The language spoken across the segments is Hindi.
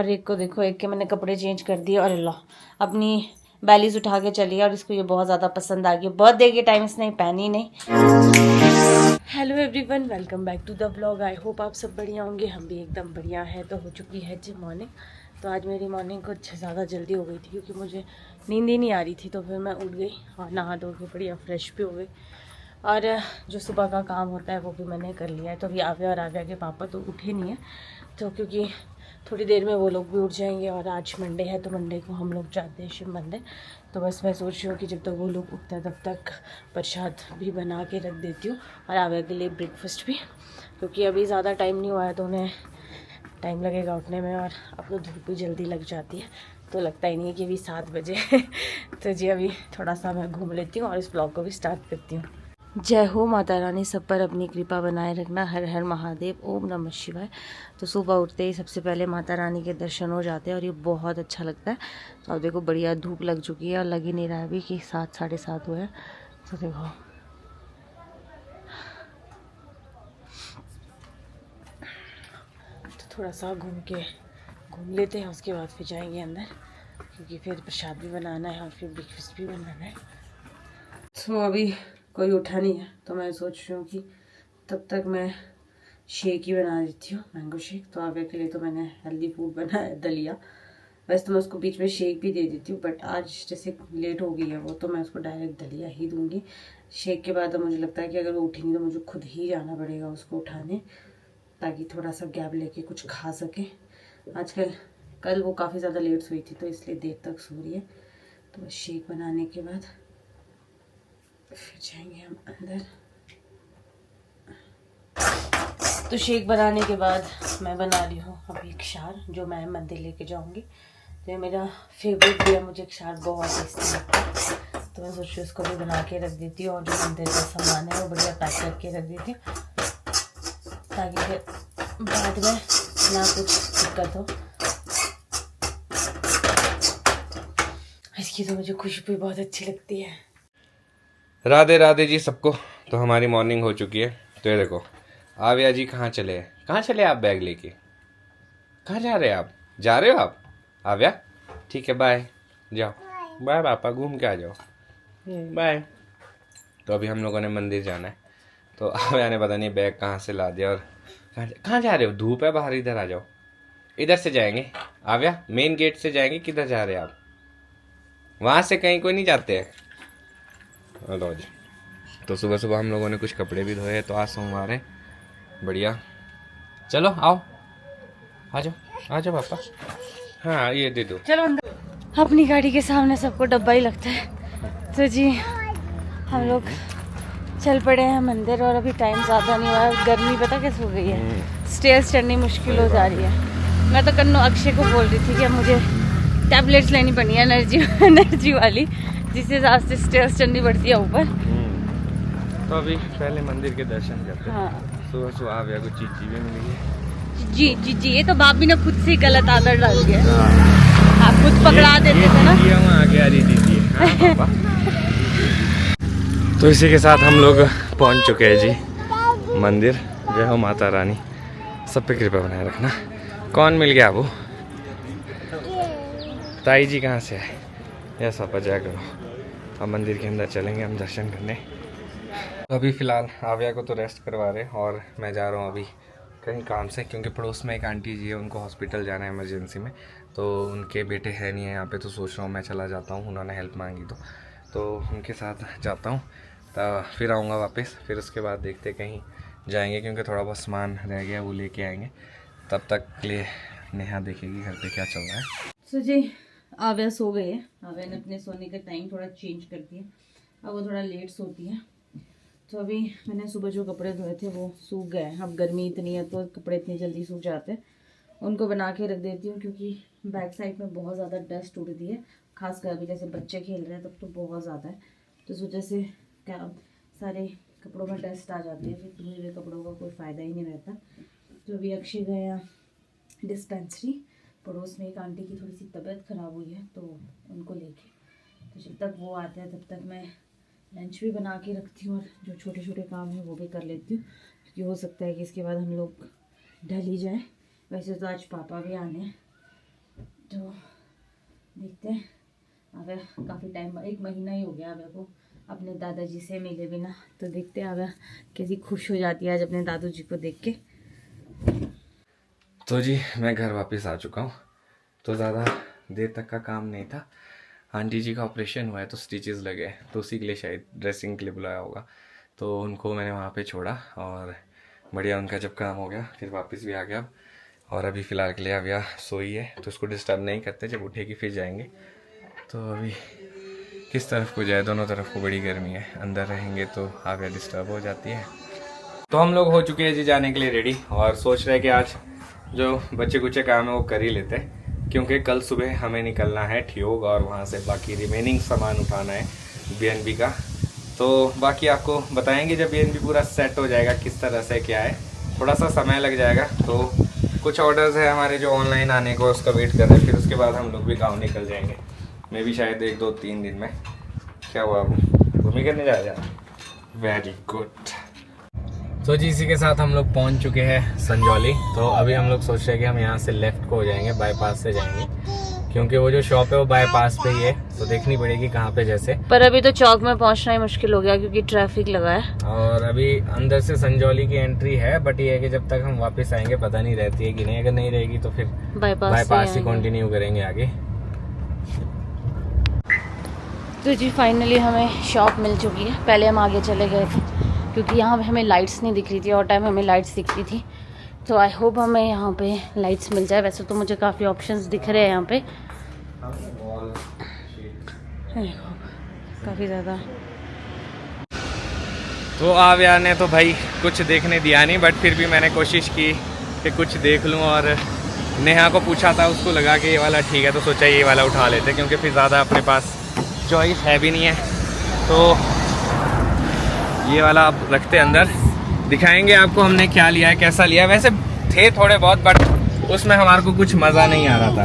और एक को देखो, एक के मैंने कपड़े चेंज कर दिए और अल्लाह अपनी बैलीज उठा के चली और इसको ये बहुत ज़्यादा पसंद आ गई। बर्थडे के टाइम इसने पहनी नहीं। Hello everyone, welcome back to the vlog. I hope आप सब बढ़िया होंगे, हम भी एकदम बढ़िया है। तो हो चुकी है जी मॉर्निंग। तो आज मेरी मॉर्निंग कुछ ज़्यादा जल्दी हो गई थी क्योंकि मुझे नींद ही नहीं आ रही थी। तो फिर मैं उठ गई और नहा धो के बढ़िया फ्रेश भी हो गई और जो सुबह का काम होता है वो भी मैंने कर लिया है। तो अभी आव्या और आव्या के पापा तो उठे नहीं हैं, तो क्योंकि थोड़ी देर में वो लोग भी उठ जाएंगे और आज मंडे है तो मंडे को हम लोग जाते हैं शिव मंदिर। तो बस मैं सोच रही हूँ कि जब तक वो लोग उठते हैं तब तक प्रसाद भी बना के रख देती हूँ और आव्या के लिए ब्रेकफास्ट भी, क्योंकि अभी ज़्यादा टाइम नहीं हुआ है तो उन्हें टाइम लगेगा उठने में और अब तो धूप भी जल्दी लग जाती है। तो लगता ही नहीं है कि अभी 7 बजे तो जी अभी थोड़ा सा मैं घूम लेती हूँ और इस ब्लॉग को भी स्टार्ट करती हूँ। जय हो माता रानी, सब पर अपनी कृपा बनाए रखना। हर हर महादेव, ओम नमः शिवाय। तो सुबह उठते ही सबसे पहले माता रानी के दर्शन हो जाते हैं और ये बहुत अच्छा लगता है। तो अब देखो बढ़िया धूप लग चुकी है और लग ही नहीं रहा है अभी कि 7 साढ़े 7 हुए हैं। तो देखो तो थोड़ा सा घूम लेते हैं, उसके बाद फिर जाएंगे अंदर क्योंकि फिर प्रसाद भी बनाना है और फिर ब्रेकफास्ट भी बनाना है। तो अभी कोई उठा नहीं है तो मैं सोच रही हूँ कि तब तक मैं शेक ही बना देती हूँ, मैंगो शेक। तो आव्या के लिए तो मैंने हेल्दी फूड बनाया दलिया। वैसे तो मैं उसको बीच में शेक भी दे देती हूँ, बट आज जैसे लेट हो गई है वो, तो मैं उसको डायरेक्ट दलिया ही दूंगी। शेक के बाद मुझे लगता है कि अगर वो उठेंगी तो मुझे खुद ही जाना पड़ेगा उसको उठाने, ताकि थोड़ा सा गैप लेके कुछ खा सके। आजकल कल वो काफ़ी ज़्यादा लेट सोई थी तो इसलिए देर तक सो रही है। तो बस शेक बनाने के बाद फिर जाएंगे हम अंदर। तो शेक बनाने के बाद मैं बना रही हूँ अभी क्षार, जो मैं मंदिर लेके जाऊँगी। तो ये मेरा फेवरेट भी है, मुझे क्षार बहुत टेस्टी लगता है। तो मैं सोच रही हूँ उसको भी बना के रख देती हूँ और जो मंदिर का सामान है वो बढ़िया पैक करके रख देती हूँ ताकि फिर बाद में ना कुछ दिक्कत हो। इसकी तो मुझे खुशबू बहुत अच्छी लगती है। राधे राधे जी सबको। तो हमारी मॉर्निंग हो चुकी है। तो ये देखो आव्या जी कहाँ चले हैं, कहाँ चले आप बैग लेके, कहाँ जा रहे हैं आप, जा रहे हो आप आव्या? ठीक है बाय, जाओ बाय पापा, घूम के आ जाओ, बाय। तो अभी हम लोगों ने मंदिर जाना है। तो आव्या ने पता नहीं बैग कहाँ से ला दिया और कहाँ जा रहे हो, धूप है बाहर, इधर आ जाओ, इधर से जाएंगे आव्या, मेन गेट से जाएंगे। किधर जा रहे हैं आप, वहाँ से कहीं कोई नहीं जाते हैं रोज। तो सुबह सुबह हम लोगों ने कुछ कपड़े भी धोए, तो आज सोमवार है, बढ़िया। चलो आओ, आ जाओ आ जाओ पापा, हाँ ये दे दो। चलो अंदर। अपनी गाड़ी के सामने सबको डब्बा ही लगता है। तो जी हम लोग चल पड़े हैं मंदिर और अभी टाइम ज़्यादा नहीं हुआ है। गर्मी पता कैसे हो गई है, स्टेयर्स चढ़नी मुश्किल हो जा रही है। मैं तो कन्नू अक्षय को बोल रही थी कि मुझे टैबलेट्स लेनी पड़नी है एनर्जी वाली, जिस हिसाब से स्टेयर्स चढ़नी पड़ती है ऊपर। तो अभी पहले मंदिर के दर्शन करते हैं। हाँ। सुबह सुबह आव्या को चीची भी मिली है। जी ये तो भाभी ने खुद से गलत आदत डाल दिया। आप खुद पकड़ा देते थे ना। ये आगे आ रही दीदी। हाँ पापा। तो इसी के साथ हम लोग पहुंच चुके हैं जी मंदिर। जय हो माता रानी, सब पे कृपा बनाए रखना। कौन मिल गया वो, ताई जी कहाँ से आए? यस पापा जय करो। अब मंदिर के अंदर चलेंगे हम दर्शन करने। अभी फ़िलहाल आव्या को तो रेस्ट करवा रहे और मैं जा रहा हूँ अभी कहीं काम से, क्योंकि पड़ोस में एक आंटी जी है, उनको हॉस्पिटल जाना है इमरजेंसी में। तो उनके बेटे है नहीं है यहाँ पे, तो सोच रहा हूँ मैं चला जाता हूँ, उन्होंने हेल्प मांगी तो उनके साथ जाता हूँ। तो फिर आऊँगा वापस, फिर उसके बाद देखते कहीं जाएंगे, क्योंकि थोड़ा बहुत सामान रह गया वो लेके आएंगे। तब तक के लिए नेहा देखेगी घर पे क्या चल रहा है। तो जी आव्या सो गई है। आव्या ने अपने सोने का टाइम थोड़ा चेंज कर दिया, अब वो थोड़ा लेट सोती है। तो अभी मैंने सुबह जो कपड़े धोए थे वो सूख गए हैं। अब गर्मी इतनी है तो कपड़े इतनी जल्दी सूख जाते हैं। उनको बना के रख देती हूँ क्योंकि बैक साइड में बहुत ज़्यादा डस्ट उड़ती है, खासकर अभी जैसे बच्चे खेल रहे हैं तब तो बहुत ज़्यादा है। तो इस वजह से क्या सारे कपड़ों में डस्ट आ जाती है, फिर धुए हुए कपड़ों का कोई फ़ायदा ही नहीं रहता। तो अभी अक्षय गया डिस्पेंसरी, पड़ोस में एक आंटी की थोड़ी सी तबीयत ख़राब हुई है तो उनको लेके। तो जब तक वो आते हैं तब तक मैं लंच भी बना के रखती हूँ और जो छोटे छोटे काम हैं वो भी कर लेती हूँ, क्योंकि हो सकता है कि इसके बाद हम लोग ढल ही जाए। वैसे तो आज पापा भी आने हैं तो देखते हैं। अब काफ़ी टाइम, 1 महीना ही हो गया अब को अपने दादाजी से मिले बिना। तो देखते हैं अब कैसी खुश हो जाती है आज अपने दादू जी को देख के। तो जी मैं घर वापस आ चुका हूँ। तो ज़्यादा देर तक का काम नहीं था। आंटी जी का ऑपरेशन हुआ है तो स्टिचेस लगे हैं, तो उसी के लिए शायद ड्रेसिंग के लिए बुलाया होगा। तो उनको मैंने वहाँ पे छोड़ा और बढ़िया उनका जब काम हो गया फिर वापस भी आ गया। और अभी फ़िलहाल के लिए अव्या सोई है तो उसको डिस्टर्ब नहीं करते, जब उठेगी फिर जाएंगे। तो अभी किस तरफ को जाए, दोनों तरफ को बड़ी गर्मी है, अंदर रहेंगे तो अव्या डिस्टर्ब हो जाती है। तो हम लोग हो चुके हैं जी जाने के लिए रेडी और सोच रहे हैं कि आज जो बच्चे कुचे काम है वो कर ही लेते हैं, क्योंकि कल सुबह हमें निकलना है ठियोग और वहाँ से बाकी रिमेनिंग सामान उठाना है BNB का। तो बाकी आपको बताएंगे जब BNB पूरा सेट हो जाएगा किस तरह से क्या है। थोड़ा सा समय लग जाएगा, तो कुछ ऑर्डर्स है हमारे जो ऑनलाइन आने को, उसका वेट कर रहे हैं। फिर उसके बाद हम लोग भी गाँव निकल जाएंगे, मैं भी शायद 1 2 3 दिन में। क्या हुआ, घूमी करने जा? Very good. तो जी इसी के साथ हम लोग पहुंच चुके हैं संजौली। तो अभी हम लोग सोच रहे हैं कि हम यहाँ से लेफ़्ट को हो जाएंगे, बाईपास से जाएंगे, क्योंकि वो जो शॉप है वो बाईपास पे ही है। तो देखनी पड़ेगी कहाँ पे जैसे। पर अभी तो चौक में पहुँचना ही मुश्किल हो गया क्योंकि ट्रैफिक लगा है। और अभी अंदर से संजौली की एंट्री है, बट ये है कि जब तक हम वापस आएंगे पता नहीं रहती है कि नहीं। अगर नहीं रहेगी तो फिर बाईपास ही कंटिन्यू करेंगे आगे। तो जी फाइनली हमें शॉप मिल चुकी है। पहले हम आगे चले गए थे क्योंकि यहाँ पे हमें लाइट्स नहीं दिख रही थी और टाइम हमें लाइट्स दिख रही थी। तो आई होप हमें यहाँ पे लाइट्स मिल जाए। वैसे तो मुझे काफ़ी ऑप्शंस दिख रहे हैं यहाँ पे, काफ़ी ज़्यादा। तो आव्या ने तो भाई कुछ देखने दिया नहीं, बट फिर भी मैंने कोशिश की कि कुछ देख लूँ। और नेहा को पूछा था, उसको लगा कि ये वाला ठीक है, तो सोचा ये वाला उठा लेते, क्योंकि फिर ज़्यादा अपने पास चॉइस है भी नहीं है। तो ये वाला आप रखते अंदर, दिखाएंगे आपको हमने क्या लिया है, कैसा लिया है। वैसे थे थोड़े बहुत, बट उसमें हमारे को कुछ मज़ा नहीं आ रहा था।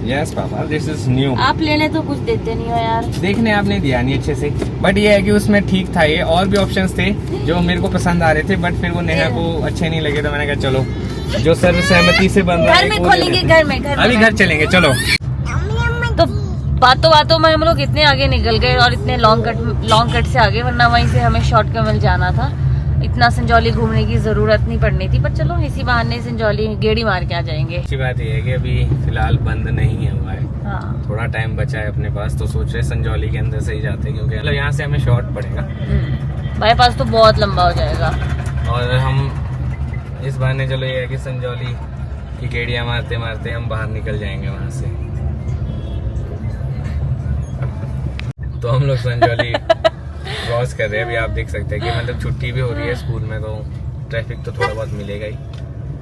Yes papa, this is new. आप लेने तो कुछ देते नहीं हो यार। देखने आपने दिया नहीं अच्छे से, बट ये है कि उसमें ठीक था। ये और भी ऑप्शंस थे जो मेरे को पसंद आ रहे थे, बट फिर वो नेहा को अच्छे नहीं लगे। तो मैंने कहा चलो जो सर्वसहमति से बन रहा है, घर में खोलेंगे, घर में अभी घर चलेंगे चलो। तो बातों में हम लोग इतने आगे निकल गए और इतने लॉन्ग कट से आगे, वरना वहीं से हमें शॉर्ट में मिल जाना था। इतना संजौली घूमने की जरूरत नहीं पड़नी थी, पर चलो इसी बहाने संजौली गेड़ी मार के आ जाएंगे। अच्छी बात यह है कि अभी फिलहाल बंद नहीं है हुआ है। हाँ। थोड़ा टाइम बचा है अपने पास, तो सोच रहे संजौली के अंदर से ही जाते, क्योंकि मतलब यहाँ से हमें शॉर्ट पड़ेगा। बाईपास तो बहुत लंबा हो जाएगा। और हम इस बहाने चलो ये है कि संजौली की गेड़ियाँ मारते मारते हम बाहर निकल जाएंगे वहाँ से। तो हम लोग संजौली क्रॉस कर रहे हैं। अभी आप देख सकते हैं कि मतलब छुट्टी भी हो रही है स्कूल में, तो ट्रैफिक तो थोड़ा बहुत मिलेगा ही।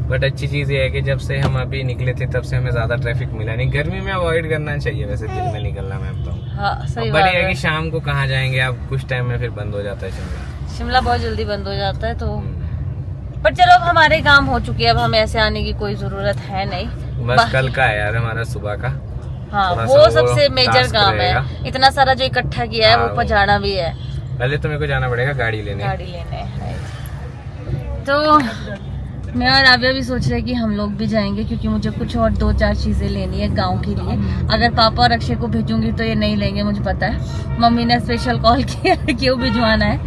बट अच्छी चीज़ ये है कि जब से हम अभी निकले थे तब से हमें ज़्यादा ट्रैफिक मिला नहीं। गर्मी में अवॉइड करना चाहिए, वैसे दिन में निकलना मैं बताऊँ। हाँ, सही बट बात ये है है कि शाम को कहाँ जाएंगे आप, कुछ टाइम में फिर बंद हो जाता है शिमला बहुत जल्दी बंद हो जाता है। तो पर चलो अब हमारे काम हो चुके हैं, अब हमें ऐसे आने की कोई जरूरत है नहीं। बस कल का है यार हमारा सुबह का। हाँ, वो सबसे मेजर काम है। इतना सारा जो इकट्ठा किया है वो पहुंचाना भी है। पहले तो मेरे को जाना पड़ेगा गाड़ी लेने। तो मैं और आव्या भी सोच रहे हैं कि हम लोग भी जाएंगे, क्योंकि मुझे कुछ और 2-4 चीजें लेनी है गांव के लिए। अगर पापा और अक्षय को भेजूंगी तो ये नहीं लेंगे, मुझे पता है। मम्मी ने स्पेशल कॉल किया है क्यों भिजवाना है।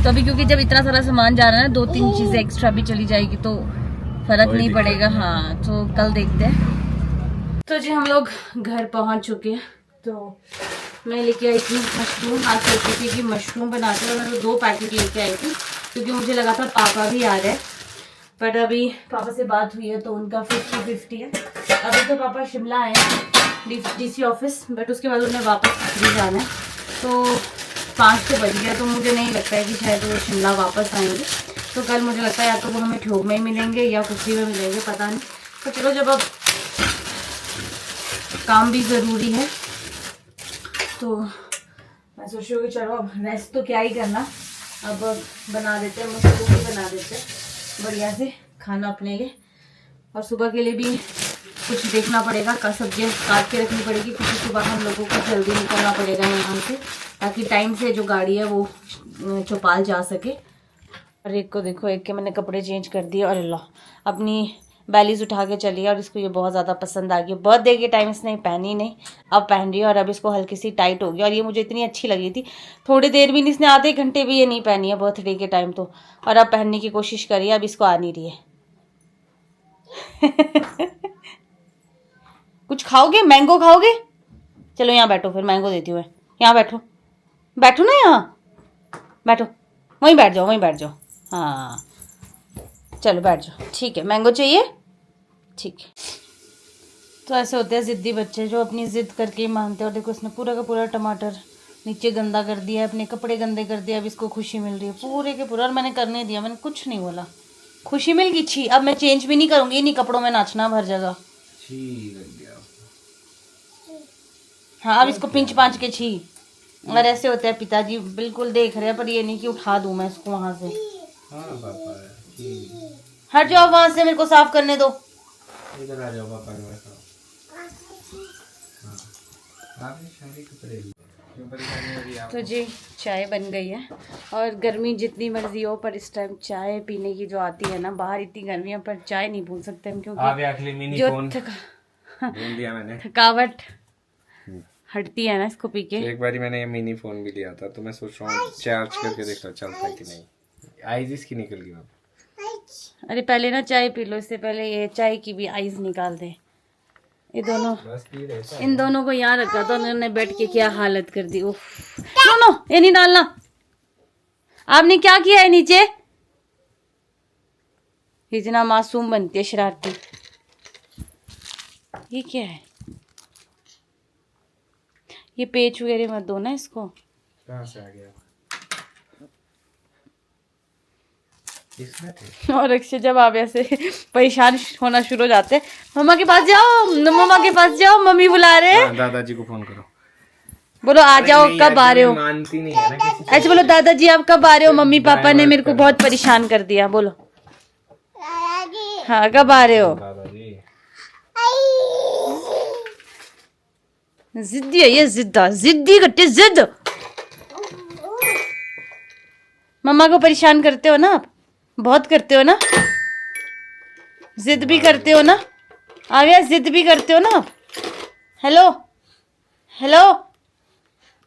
तो अभी क्योंकि जब इतना सारा सामान जा रहा है ना, 2-3 चीजें एक्स्ट्रा भी चली जाएगी तो फर्क नहीं पड़ेगा। हाँ, तो कल देखते हैं। तो जी हम लोग घर पहुंच चुके हैं। तो मैं लेके आई थी मशरूम। आज सोची थी कि मशरूम बनाते हैं, मैं तो 2 पैकेट लेके आई थी, क्योंकि मुझे लगा था पापा भी आ रहे हैं। बट अभी पापा से बात हुई है तो उनका 50-50 है। अभी तो पापा शिमला आए हैं DC ऑफिस, बट उसके बाद उन्हें वापस भी जाना है। तो 5 तो बज गया, तो मुझे नहीं लगता है कि शायद वो शिमला वापस आएंगे। तो कल मुझे लगता है या तो वो हमें ठियोग में ही मिलेंगे या कुफरी में मिलेंगे, पता नहीं। तो चलो, जब अब काम भी ज़रूरी है तो मैं सोच रही हूँ कि चलो अब रेस्ट तो क्या ही करना, अब बना देते हैं, मशरूम भी बना देते हैं बढ़िया से खाना अपने लिए। और सुबह के लिए भी कुछ देखना पड़ेगा, का सब्जियाँ काट के रखनी पड़ेगी, क्योंकि सुबह हम लोगों को जल्दी निकलना पड़ेगा यहाँ से, ताकि टाइम से जो गाड़ी है वो चौपाल जा सके। और एक को देखो, एक के मैंने कपड़े चेंज कर दिए और अल्लाह अपनी बैलीज उठा के चली है और इसको ये बहुत ज़्यादा पसंद आ गई। बर्थडे के टाइम इसने पहनी नहीं, अब पहन रही है और अब इसको हल्की सी टाइट हो गई और ये मुझे इतनी अच्छी लगी थी, थोड़ी देर भी नहीं, इसने आधे घंटे भी ये नहीं पहनी है बर्थडे के टाइम तो, और अब पहनने की कोशिश करी है, अब इसको आ नहीं रही है। कुछ खाओगे? मैंगो खाओगे? चलो यहाँ बैठो, फिर मैंगो देती हूँ। यहाँ बैठो, बैठो ना, यहाँ बैठो, वहीं बैठ जाओ, वहीं बैठ जाओ। हाँ चलो बैठ जाओ, ठीक है। मैंगो चाहिए? ठीक है। तो ऐसे होते हैं ज़िद्दी बच्चे जो अपनी ज़िद करके ही मानते हैं। और देखो इसने पूरा का पूरा टमाटर नीचे गंदा कर दिया है, अपने कपड़े गंदे कर दिया। अब इसको खुशी मिल रही है पूरे के पूरा, और मैंने करने दिया, मैंने कुछ नहीं बोला, खुशी मिल गई। छी, अब मैं चेंज भी नहीं करूँगी, इन्हीं कपड़ों में नाचना भर जगह। हाँ अब इसको पिंच पाँच के छी। और ऐसे होते हैं पिताजी, बिल्कुल देख रहे हैं, पर ये नहीं कि उठा दूँ मैं इसको वहाँ से। हट जाओ वहाँ से, मेरे को साफ करने दो। इधर आ जाओ पापा के पास। तो जी चाय बन गई है, और गर्मी जितनी मर्जी हो पर इस टाइम चाय पीने की जो आती है ना, बाहर इतनी गर्मी है पर चाय नहीं भूल सकते हम, क्योंकि जो थकावट हटती है ना इसको पी के। एक बारी मैंने ये मिनी फोन भी लिया था, तो मैं सोच रहा हूँ चार्ज करके देखता चलता है कि नहीं। आइज इसकी निकल गई बाबा। अरे पहले ना चाय पी लो, इससे पहले ये चाय की भी आइज निकाल दे। ये दोनों, इन दोनों को यहाँ रखा तो उन्होंने बैठ के क्या हालत कर दी। उफ, सुनो ये नहीं डालना। आपने क्या किया है नीचे? इतना मासूम बनती है शरारती। ये क्या है? ये पेच वगैरह मत दो ना इसको। कहाँ से आ गया? और अक्षय जब आप ऐसे परेशान होना शुरू हो जाते हैं, मम्मा के पास जाओ, मम्मा के पास जाओ, मम्मी बुला रहे हैं। दादाजी को फोन करो, बोलो आ जाओ, कब आ रहे हो? मानती नहीं है ना किसी। ऐसे बोलो, दादाजी आप कब आ रहे हो? मम्मी पापा ने मेरे को बहुत परेशान कर दिया। बोलो हाँ, कब आ रहे हो? दादाजी जिद्दी है ये, जिद्दा, जिद्दी कट्टे, जिद। मम्मा को परेशान करते हो ना आप, बहुत करते हो ना, जिद भी करते हो ना। आ गया, जिद भी करते हो ना आप। Hello hello.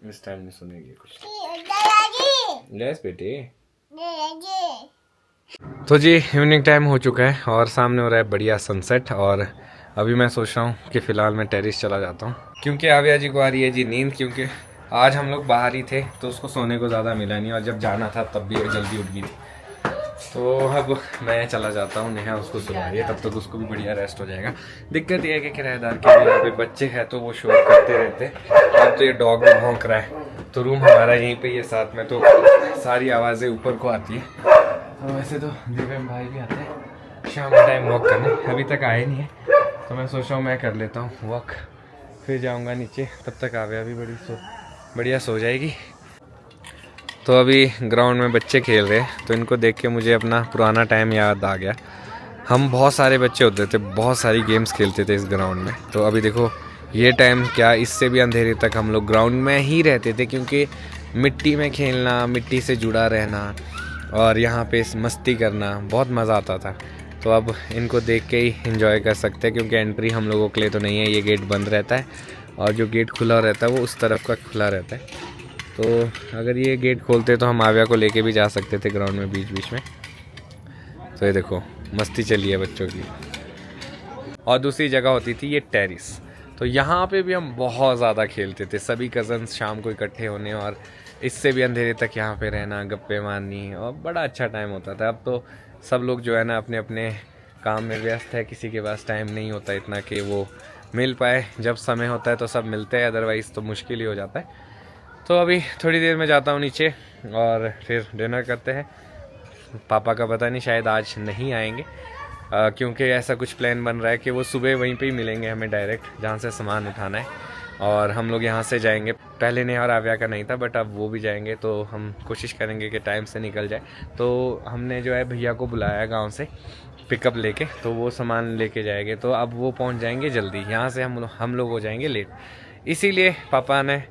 इस टाइम में सुनेगी कुछ। यस बेटे। तो जी इवनिंग टाइम हो चुका है और सामने हो रहा है बढ़िया सनसेट, और अभी मैं सोच रहा हूँ कि फ़िलहाल मैं टेरिस चला जाता हूँ, क्योंकि आविया जी को आ रही है जी नींद, क्योंकि आज हम लोग बाहर ही थे तो उसको सोने को ज़्यादा मिला नहीं, और जब जाना था तब भी वो जल्दी उठ गई थी। तो अब मैं चला जाता हूँ, नेहा उसको सुला रही है, तब तक उसको भी बढ़िया रेस्ट हो जाएगा। दिक्कत ये है कि किराएदार के यहाँ पे बच्चे हैं तो वो शोर करते रहते हैं। अब तो ये डॉग भी भौंक रहा है, तो रूम हमारा यहीं पे ही है साथ में, तो सारी आवाज़ें ऊपर को आती है। तो वैसे तो दिव्यम भाई भी आते हैं शाम के टाइम वॉक करने, अभी तक आए नहीं है, तो मैं सोच रहा हूँ मैं कर लेता हूँ वॉक, फिर जाऊँगा नीचे, तब तक आविया भी बढ़िया सो जाएगी। तो अभी ग्राउंड में बच्चे खेल रहे हैं, तो इनको देख के मुझे अपना पुराना टाइम याद आ गया। हम बहुत सारे बच्चे होते थे, बहुत सारी गेम्स खेलते थे इस ग्राउंड में। तो अभी देखो ये टाइम क्या, इससे भी अंधेरे तक हम लोग ग्राउंड में ही रहते थे, क्योंकि मिट्टी में खेलना, मिट्टी से जुड़ा रहना और यहाँ पे मस्ती करना बहुत मज़ा आता था। तो अब इनको देख के ही इंजॉय कर सकते हैं, क्योंकि एंट्री हम लोगों के लिए तो नहीं है, ये गेट बंद रहता है, और जो गेट खुला रहता है वो उस तरफ का खुला रहता है। तो अगर ये गेट खोलते तो हम आविया को लेके भी जा सकते थे ग्राउंड में बीच बीच में। तो ये देखो मस्ती चली है बच्चों की। और दूसरी जगह होती थी ये टेरिस, तो यहाँ पे भी हम बहुत ज़्यादा खेलते थे, सभी कज़न्स शाम को इकट्ठे होने और इससे भी अंधेरे तक यहाँ पे रहना, गप्पे मारनी, और बड़ा अच्छा टाइम होता था। अब तो सब लोग जो है ना अपने अपने काम में व्यस्त है, किसी के पास टाइम नहीं होता इतना कि वो मिल पाए। जब समय होता है तो सब मिलते हैं, अदरवाइज़ तो मुश्किल ही हो जाता है। तो अभी थोड़ी देर में जाता हूँ नीचे और फिर डिनर करते हैं। पापा का पता नहीं, शायद आज नहीं आएंगे, क्योंकि ऐसा कुछ प्लान बन रहा है कि वो सुबह वहीं पे ही मिलेंगे हमें डायरेक्ट, जहाँ से सामान उठाना है, और हम लोग यहाँ से जाएंगे। पहले नेहा और आविया का नहीं था, बट अब वो भी जाएंगे, तो हम कोशिश करेंगे कि टाइम से निकल जाए। तो हमने जो है भैया को बुलाया गाँव से पिकअप लेके, तो वो सामान लेके जाएंगे, तो अब वो पहुँच जाएंगे जल्दी। यहाँ से हम लोग हो जाएंगे लेट, इसीलिए पापा ने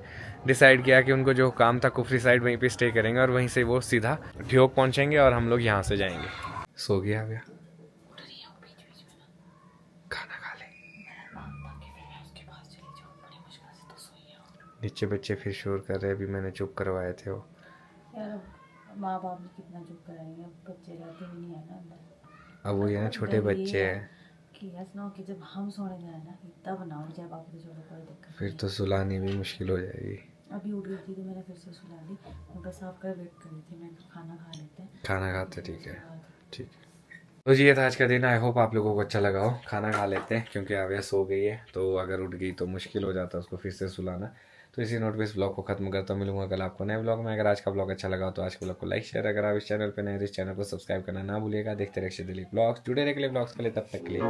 डिसाइड किया कि उनको जो काम था कुफरी साइड वहीं पे स्टे करेंगे, और वहीं से वो सीधा ठियोग पहुंचेंगे और हम लोग यहाँ से जाएंगे। सो गया नीचे बच्चे फिर शोर कर रहे हैं, अभी मैंने चुप करवाए थे वो। यार माँ बाप ने कितना चुप कराएंगे, अब बच्चे रहते भी नहीं है ना अंदर। अब वो ये ना छोटे डर ये बच्चे है हैं, कि ऐसा ना हो कि जब हम सोने जाए ना इतना बनाओ जाए बाप तो चलो कोई दिक्कत फिर नहीं। तो सुलानी भी मुश्किल हो जाएगी। अभी उठ गई थी तो मैंने फिर से सुला दी, मैं बस आपका वेट कर रही थी, मैं खाना खा लेते हैं। खाना खाते, ठीक है ठीक है। तो जी ये था आज का दिन, आई होप आप लोगों को अच्छा लगा हो। खाना खा लेते हैं क्योंकि आव्या सो गई है, तो अगर उठ गई तो मुश्किल हो जाता है उसको फिर से सुलाना। तो इसी नोट पे इस ब्लॉग को खत्म करता हूँ, मिलूंगा कल आपको नए ब्लॉग में। अगर आज का ब्लॉग अच्छा लगा हो तो आज के ब्लॉग को लाइक शेयर, अगर आप इस चैनल पर नए तो इस चैनल को सब्सक्राइब करना ना भूलिएगा। देखते रहिए दिलीप ब्लॉग्स, जुड़े रहिए ब्लॉग्स के लिए, तब तक के लिए।